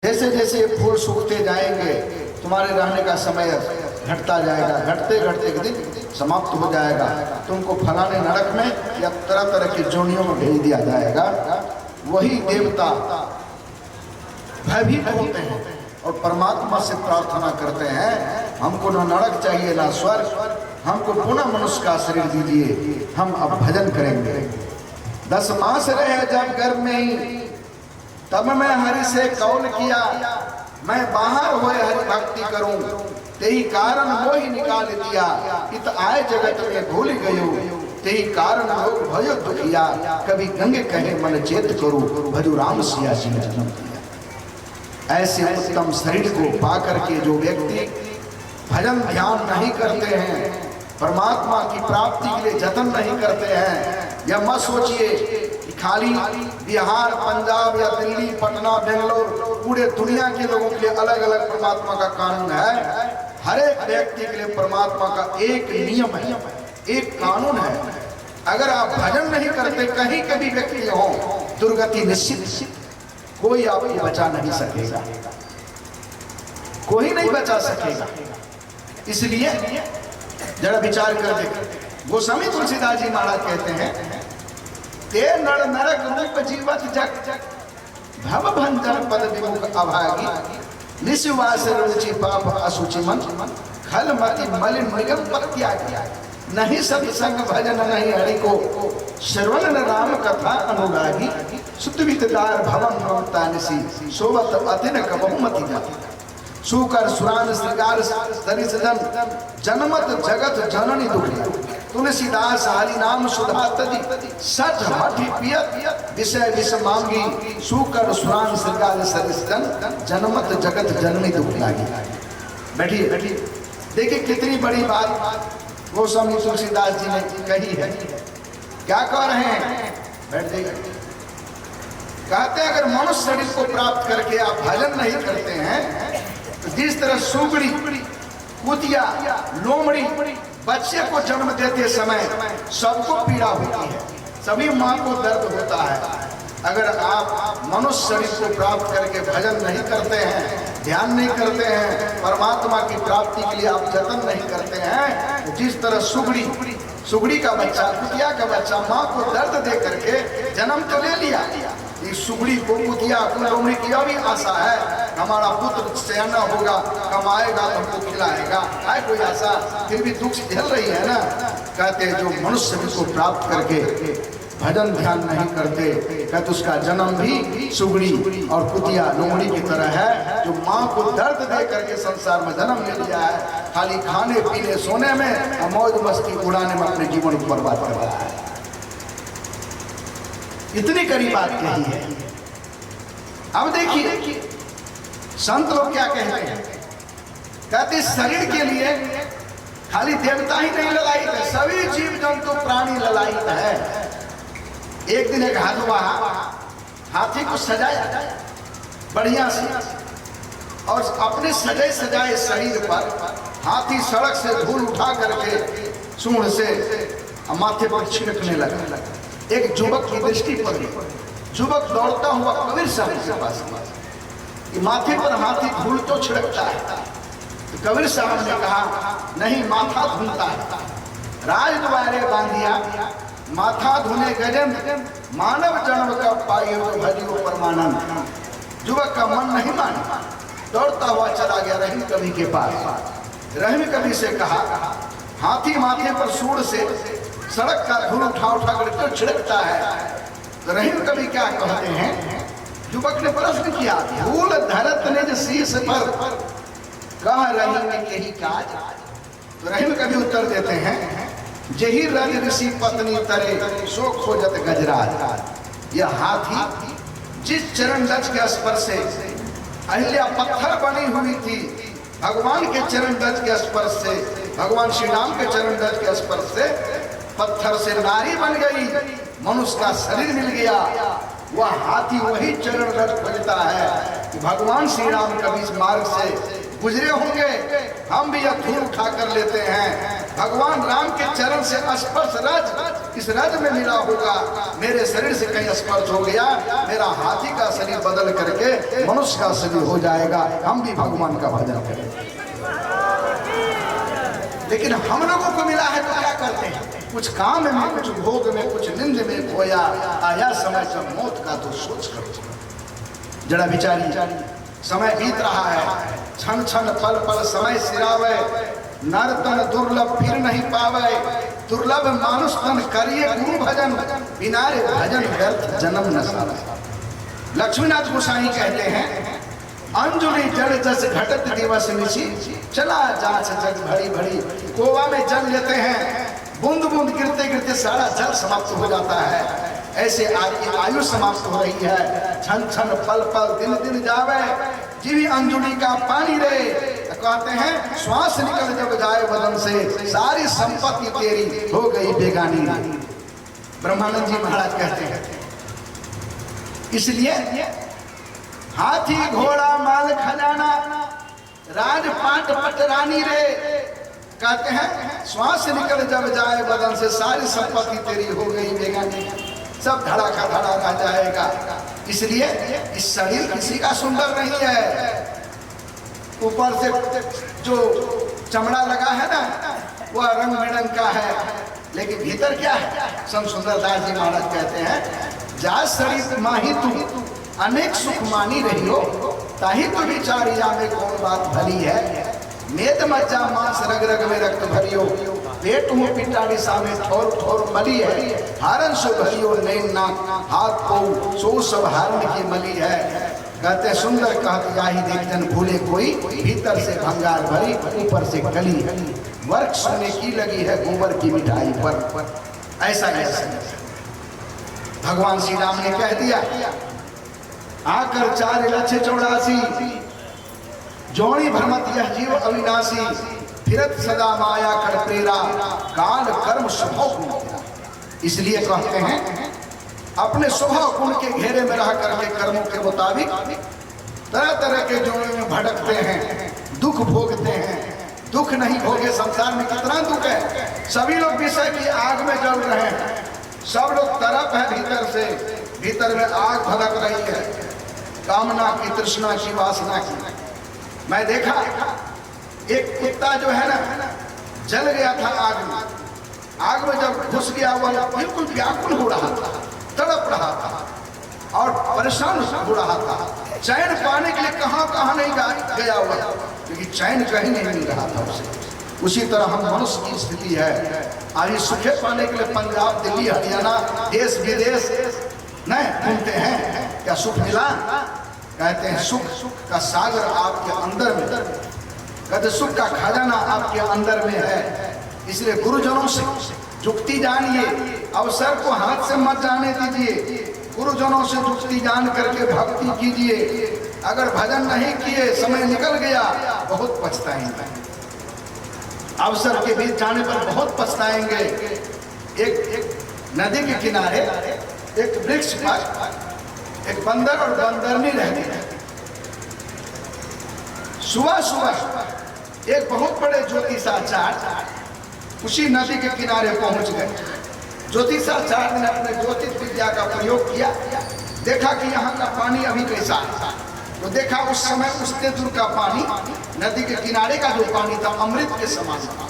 जैसे जैसे ये फूल सूखते जाएंगे तुम्हारे रहने का समय घटता जाएगा, घटते घटते एक दिन समाप्त हो जाएगा। तुमको फलाने नरक में या तरह तरह की जोनियों में भेज दिया जाएगा। वही देवता भयभीत होते हैं और परमात्मा से प्रार्थना करते हैं, हमको ना नरक चाहिए ना स्वर्ग, हमको पुनः मनुष्य का शरीर दीजिए, हम अब भजन करेंगे। 10 मास रहे जब गर्भ में ही, तब मैं हरि से कौल किया, मैं बाहर होए हरि भक्ति करूं, तेही कारण मोहि निकाल दिया, इत आए जगत में भूल गयो, तेही कारण लोग भयो दुखिया, कभी गंगे कहे मन चेत करो, भजु राम सिया जी जन्म दिया। ऐसे उत्तम शरीर को पाकर के जो व्यक्ति भजन ध्यान नहीं करते हैं, परमात्मा की प्राप्ति के लिए जतन नहीं करते हैं, यह मत सोचिए कि खाली बिहार, पंजाब या दिल्ली, पटना, बेंगलोर, पूरे दुनिया के लोगों के लिए अलग अलग परमात्मा का कानून है। हर एक व्यक्ति के लिए परमात्मा का एक नियम है, एक कानून है। अगर आप भजन नहीं करते, कहीं कभी व्यक्ति हो, दुर्गति निश्चित, कोई आपको बचा नहीं सकेगा, कोई नहीं बचा सकेगा। इसलिए जरा विचार कर देखें। गोस्वामी तुलसीदास जी महाराज कहते हैं, ते नर नरक रूप जीवत जग, भव भंजन पद विमुख अभागी, निस्वास रुचि पाप असुचि मन, खल मति मलिन मृगम प्रत्यागी, नहीं सत्संग भजन नहीं हरि को, श्रवण न राम कथा अनुरागी, सुतवितदार भवन रोता निसी, सोवत अतिन कबहु मति मति, सुकर सुरान श्रृंगार सरिसदन, जनमत जगत जननी दुखी, तुलसीदास हरि नाम सुधा तदि, सठ हठि पियत विषय विष मांगी, सुकर सुरान श्रृंगार सरिसदन, जनमत जगत जननी दुख लागी। बैठिए बैठिए, देखिए कितनी बड़ी बात गोस्वामी तुलसीदास जी ने कही है। क्या कह रहे हैं? बैठ जाइए। कहते हैं अगर मनुष्य शरीर को प्राप्त करके आप भजन नहीं करते हैं, तो जिस तरह सुगड़ी, कुतिया, लोमड़ी बच्चे को जन्म देते समय सबको पीड़ा होती है, सभी माँ को दर्द होता है। अगर आप मनुष्य शरीर को प्राप्त करके भजन नहीं करते हैं, ध्यान नहीं करते हैं, परमात्मा की प्राप्ति के लिए आप जतन नहीं करते हैं, तो जिस तरह सुगड़ी का बच्चा, कुतिया का बच्चा माँ को दर्द दे करके जन्म तो ले लिया, इस सुगड़ी को, कुतिया को, लोमड़ी की भी आशा है हमारा पुत्र सयाना होगा, कमाएगा, हमको खिलाएगा, है कोई आशा, फिर भी दुख झेल रही है ना। कहते हैं जो मनुष्य को प्राप्त करके भजन ध्यान नहीं करते, कहते उसका जन्म भी सुगड़ी और कुतिया, लोमड़ी की तरह है, जो माँ को दर्द दे करके संसार में जन्म ले लिया है, खाली खाने पीने सोने में और मौज मस्ती उड़ाने में अपने जीवन को बर्बाद कर रहा है। इतनी कड़ी बात कही है। अब देखिए संत लोग क्या कहते हैं, कहते शरीर के लिए खाली देवता ही नहीं ललायित है, सभी जीव जंतु प्राणी ललायित है। एक दिन एक हाथवा हाथी को सजाया बढ़िया से, और अपने सजाए सजाए शरीर पर हाथी सड़क से धूल उठा करके सूंड से माथे पर छिड़कने लगा। एक युवक की दृष्टि पड़ी, युवक दौड़ता हुआ कबीर साहब के पास, माथे पर हाथी धूल तो छिड़कता है। तो कबीर साहब ने कहा नहीं, माथा धुलता है। राजद्वारे बांधिया माथा धुने गजन, मानव जन्म का पाइयो भजियो परमानंद। युवक का मन नहीं माना, दौड़ता हुआ चला गया रहीम कवि के पास। रहीम कवि से कहा, हाथी माथे पर सूंड से सड़क का धूल उठा उठा कर क्यों छिड़कता है? तो रहीम कवि क्या कहते हैं? युवक ने प्रश्न किया, धूल धरत निज शीश पर, कह रहीम यही काज। तो रहीम कवि उत्तर देते हैं, जही रज ऋषि पत्नी तरे सो खोजत गजराज। यह हाथी जिस चरण रज के स्पर्श से अहिल्या पत्थर बनी हुई थी, भगवान के चरण रज के स्पर्श से, भगवान श्री राम के चरण रज के स्पर्श से पत्थर से नारी बन गई, मनुष्य का शरीर मिल गया। वह हाथी वही चरण रज खोजता है कि भगवान श्री राम कभी इस मार्ग से गुजरे होंगे, हम भी यह धूल उठा कर लेते हैं। भगवान राम के चरण से स्पर्श रज इस रज में मिला होगा, मेरे शरीर से कहीं स्पर्श हो गया, मेरा हाथी का शरीर बदल करके मनुष्य का शरीर हो जाएगा, हम भी भगवान का भजन करेंगे। लेकिन हम लोगों को मिला है तो क्या करते हैं? कुछ काम में, कुछ भोग में, कुछ निंद में खोया, आया समय जब मौत का तो सोच कर जरा बिचारी समय बीत रहा है, क्षण क्षण पल पल समय सिरावे, नर तन दुर्लभ फिर नहीं पावे, दुर्लभ मानुष तन करिए गुरु भजन, बिना रे भजन व्यर्थ जन्म न सावे। लक्ष्मीनाथ गोसाई कहते हैं, अंजुली जल जस घटत दिवस निशी, चला जाच जग भरी भरी। गोवा में जल लेते हैं, बूंद बूंद गिरते गिरते सारा जल समाप्त हो जाता है, ऐसे आपकी आयु समाप्त हो रही है। क्षण क्षण पल पल दिन दिन जावे, जीवी अंजुली का पानी रे। कहते हैं श्वास निकल जब जाए बदन से, सारी संपत्ति तेरी हो गई बेगानी। ब्रह्मानंद जी महाराज कहते हैं, इसलिए हाथी घोड़ा माल खजाना, राजपाट पटरानी रे। कहते हैं श्वास निकल जब जाए बदन से, सारी संपत्ति तेरी हो गई बेगानी, सब धड़ा का धड़ा रह जाएगा। इसलिए इस शरीर किसी का सुंदर नहीं है, ऊपर से जो चमड़ा लगा है ना वह रंग बिरंग का है, लेकिन भीतर क्या है? संत सुंदरदास जी महाराज कहते हैं, जा शरीर माही तू अनेक सुख मानी रही हो, ताही तो विचारिया में कौन बात भली है। मेद मज्जा मांस रग रग में रक्त भरियो, पेट मुंह पिटाड़ी सामे ठोर ठोर मली है। हारन सो भरियो नैन नाक हाथ को सो सब हारन की मली है। कहते सुंदर कहत याही देख जन भूले कोई, भीतर से भंगार भरी ऊपर से कली, वर्क सोने की लगी है गोबर की मिठाई पर। ऐसा भगवान श्री राम ने कह दिया, आकर 4,84,84 जोड़ी भ्रमत यह जीव अविनाशी, फिरत सदा माया कर प्रेरा, काल कर्म स्वभाव गुण। इसलिए कहते हैं अपने स्वभाव गुण के घेरे में रह करके कर्मों के मुताबिक तरह तरह के जोड़े में भटकते हैं, दुख भोगते हैं। दुख नहीं भोगे संसार में कितना दुख है। सभी लोग विषय की आग में जल रहे हैं, सब लोग तरफ है भीतर से, भीतर में आग भड़क रही है, कामना की, तृष्णा की, वासना की। मैं देखा एक कुत्ता जो है ना जल गया था आग में, आग में जब घुस गया वह बिल्कुल व्याकुल हो रहा था, तड़प रहा था और परेशान हो रहा था। चैन पाने के लिए कहां कहां नहीं गया हुआ, क्योंकि चैन कहीं नहीं मिल रहा था उसे। उसी तरह हम मनुष्य की स्थिति है। आज सुखे पाने के लिए पंजाब, दिल्ली, हरियाणा, देश विदेश नहीं घूमते हैं, क्या सुख मिला? कहते हैं सुख का सागर आपके अंदर में, कहते सुख का खजाना आपके अंदर में है। इसलिए गुरुजनों से जुक्ति जानिए, अवसर को हाथ से मत जाने दीजिए। गुरुजनों से जुक्ति जान करके भक्ति कीजिए। अगर भजन नहीं किए, समय निकल गया, बहुत पछताएंगे। अवसर के बीच जाने पर बहुत पछताएंगे। एक नदी के किनारे एक वृक्ष पर एक बंदर और बंदरनी रहती है। सुबह सुबह एक बहुत बड़े ज्योतिषाचार्य उसी नदी के किनारे पहुंच गए। ज्योतिषाचार्य ने अपने ज्योतिष विद्या का प्रयोग किया, देखा कि यहाँ का पानी अभी कैसा है। तो देखा उस समय उससे दूर का पानी, नदी के किनारे का जो पानी था, अमृत के समान था।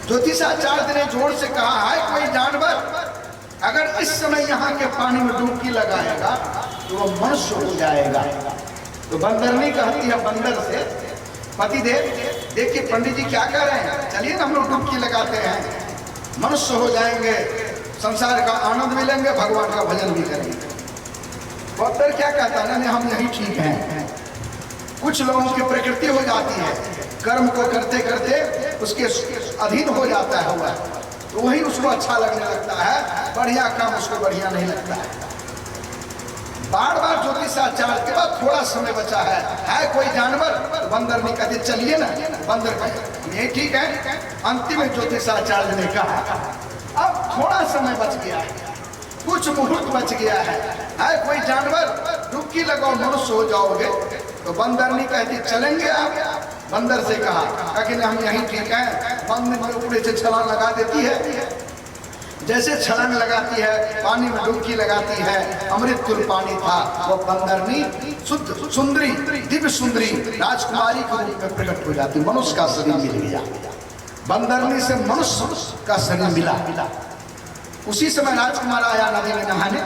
ज्योतिषाचार्य ने जोर से कहा, है कोई जानवर अगर इस समय यहाँ के पानी में डुबकी लगाएगा तो वह मनुष्य हो जाएगा। तो बंदरनी कहती है बंदर से, पतिदेव देखिए पंडित जी क्या कह रहे हैं, चलिए ना हम लोग डुबकी लगाते हैं, मनुष्य हो जाएंगे, संसार का आनंद भी लेंगे, भगवान का भजन भी करेंगे। बंदर क्या कहता है, नहीं हम यही ठीक हैं। कुछ लोगों की प्रकृति हो जाती है, कर्म को करते करते उसके अधीन हो जाता है हुआ, तो वही उसको अच्छा लगने लगता है, बढ़िया काम उसको बढ़िया नहीं लगता है। बार बार ज्योतिषाचार्य के बाद थोड़ा समय बचा है कोई जानवर? तो बंदर ने कहते चलिए ना, बंदर कहे ये ठीक है। अंतिम में ज्योतिषाचार्य ने कहा अब थोड़ा समय बच गया है, कुछ मुहूर्त बच गया है कोई जानवर? डुबकी लगाओ, मनुष्य हो जाओगे। तो बंदर ने कहती चलेंगे आप? बंदर से कहा कि हम यहीं ठीक हैं। बंदर ऊपर से छलांग लगा देती है। जैसे छलांग लगाती है, पानी में डुबकी लगाती है, अमृत तुल पानी था, वो बंदरनी शुद्ध सुंदरी, दिव्य सुंदरी राजकुमारी के रूप में प्रकट हो जाती। मनुष्य का शरीर मिल गया, बंदरनी से मनुष्य का शरीर मिला। उसी समय राजकुमार आया नदी में नहाने,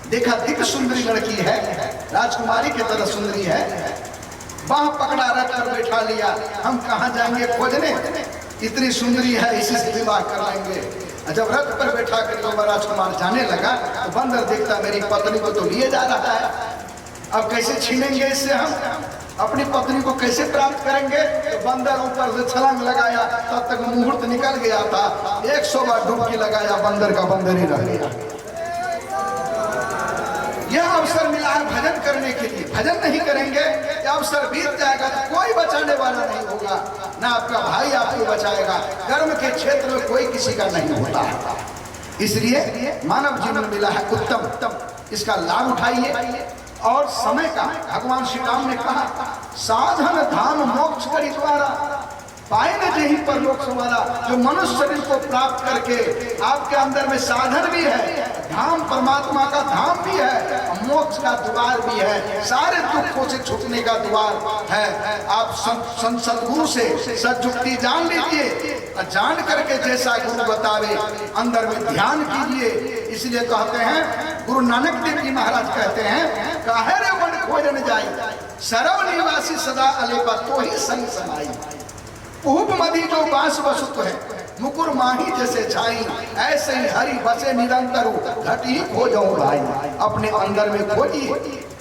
देखा दिव्य सुंदरी लड़की है, राजकुमारी की तरह सुंदरी है, बाह पकड़ा रख कर बैठा लिया। हम कहाँ जाएंगे खोजने, इतनी सुंदरी है, इसी से विवाह कर लेंगे। जब रथ पर बैठा कर तो राजकुमार जाने लगा तो बंदर देखता मेरी पत्नी को तो लिए जा रहा है, अब कैसे छीनेंगे इससे, हम अपनी पत्नी को कैसे प्राप्त करेंगे। तो बंदर ऊपर से छलांग लगाया, तब तक मुहूर्त निकल गया था। 100 बार डुबकी लगाया, बंदर का बंदर ही रह गया। यह अवसर मिला है भजन करने के लिए, भजन नहीं करेंगे यह अवसर बीत जाएगा तो कोई बचाने वाला नहीं होगा, ना आपका भाई आपको बचाएगा। कर्म के क्षेत्र में कोई किसी का नहीं होता है, इसलिए मानव जीवन मिला है उत्तम, इसका लाभ उठाइए। और समय का भगवान श्री राम ने कहा, साधन धाम मोक्ष करी द्वारा पाए न जहीं पर लोक सवारा। जो मनुष्य शरीर को प्राप्त करके आपके अंदर में साधन भी है, धाम परमात्मा का धाम भी है, मोक्ष का द्वार भी है, सारे दुखों से छूटने का द्वार है। आप सदगुरु से सदयुक्ति जान लीजिए, जान करके जैसा गुरु बतावे अंदर में ध्यान कीजिए। इसलिए कहते हैं, गुरु नानक देव जी महाराज कहते हैं, काहे रे वन खोजन जाई, सरव निवासी सदा अलेपा तो ही संग समाई। उप मधी जो बांस बसुत है, मुकुर माही जैसे छाई, ऐसे ही हरि बसे निरंतर घट ही खोजो भाई। अपने अंदर में खोजिए,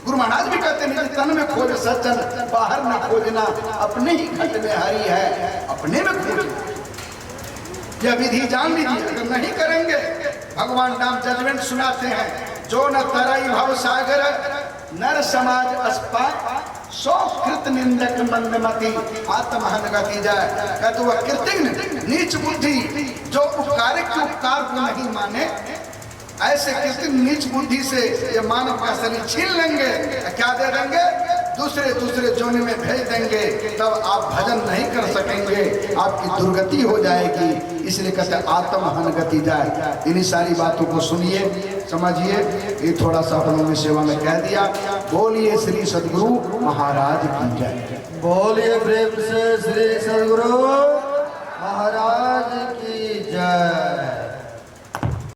गुरु महाराज भी कहते हैं, तन में खोज सज्जन, बाहर न खोजना, अपने ही घट में हरि है, अपने में खोज। यह विधि जान लीजिए, अगर नहीं करेंगे भगवान राम जजमेंट सुनाते हैं, जो न तरई भव सागर नर समाज अस्पा, सौ कृत निंदक मंदमती आत्महन गति जाए। कहते वह कृतज्ञ नीच बुद्धि जो उपकारक के उपकार को नहीं माने, ऐसे कृतज्ञ नीच बुद्धि से ये मानव का शरीर छीन लेंगे, क्या दे देंगे, दूसरे जोने में भेज देंगे, तब आप भजन नहीं कर सकेंगे, आपकी दुर्गति हो जाएगी। इसलिए कहते आत्महन गति जाए। इन्हीं सारी बातों को सुनिए, समझिए, ये थोड़ा सा अपनों में सेवा में कह दिया। बोलिए श्री सदगुरु महाराज की जय। बोलिए प्रेम से श्री सदगुरु महाराज की जय।